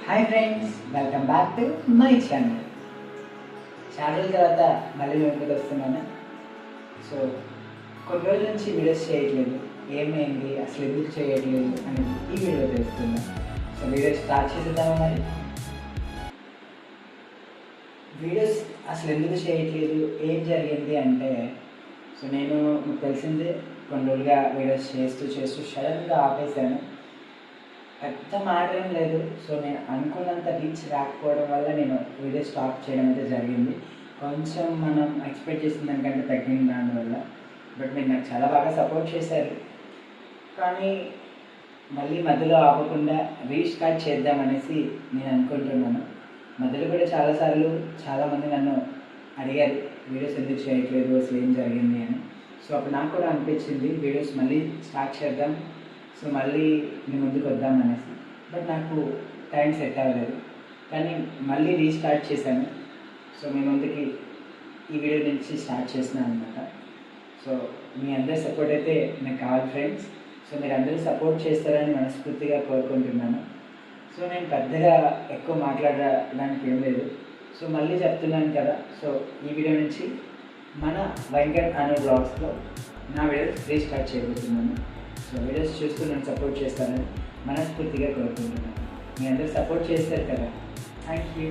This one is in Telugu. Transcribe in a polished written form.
Hi friends, welcome back to my channel. చాలా రోజుల తర్వాత మళ్ళీ మేము ముందుకు వస్తున్నాను. సో కొన్ని రోజుల నుంచి వీడియోస్ చేయట్లేదు, ఏమైంది అసలు ఎందుకు చేయట్లేదు అనేది ఈ వీడియో తెలుస్తున్నాను. సో వీడియో స్టార్ట్ చేసేద్దామా మరి. వీడియోస్ అసలు ఎందుకు చేయట్లేదు, ఏం జరిగింది అంటే, సో నేను మీకు తెలిసిందే కొన్ని రోజులుగా వీడియోస్ చేస్తూ సడన్గా ఆపేశాను. పెద్ద మాట ఏం లేదు. సో నేను అనుకున్నంత రీచ్ రాకపోవడం వల్ల నేను వీడియో స్టాప్ చేయడం అయితే జరిగింది. కొంచెం మనం ఎక్స్పెక్ట్ చేసిన దానికంటే తగ్గిన దానివల్ల. బట్ మీరు నాకు చాలా బాగా సపోర్ట్ చేశారు. కానీ మళ్ళీ మధ్యలో ఆపకుండా రీస్టార్ట్ చేద్దామనేసి నేను అనుకుంటున్నాను. మధ్యలో కూడా చాలాసార్లు చాలామంది నన్ను అడిగారు వీడియోస్ ఎందుకు చేయట్లేదు, అసలు ఏం జరిగింది అని. సో అప్పుడు నాకు కూడా అనిపించింది వీడియోస్ మళ్ళీ స్టార్ట్ చేద్దాం, సో మళ్ళీ మీ ముందుకు వద్దామనేసి. బట్ నాకు టైం సెట్ అవ్వలేదు. కానీ మళ్ళీ రీస్టార్ట్ చేశాను. సో మీ ముందుకి ఈ వీడియో నుంచి స్టార్ట్ చేసినాను అనమాట. సో మీ అందరి సపోర్ట్ అయితే నాకు కావాలి ఫ్రెండ్స్. సో మీరు అందరూ సపోర్ట్ చేస్తారని మనస్ఫూర్తిగా కోరుకుంటున్నాను. సో నేను పెద్దగా ఎక్కువ మాట్లాడడానికి ఏం లేదు. సో మళ్ళీ చెప్తున్నాను కదా, సో ఈ వీడియో నుంచి మన వెంకట్ అనే బ్లాగ్స్లో నా వీడియోస్ రీస్టార్ట్ చేయబోతున్నాను. సో వీడియోస్ చూస్తూ నన్ను సపోర్ట్ చేస్తానని మనస్ఫూర్తిగా కోరుకుంటున్నాను. మీ అందరూ సపోర్ట్ చేస్తారు కదా, థ్యాంక్ యూ.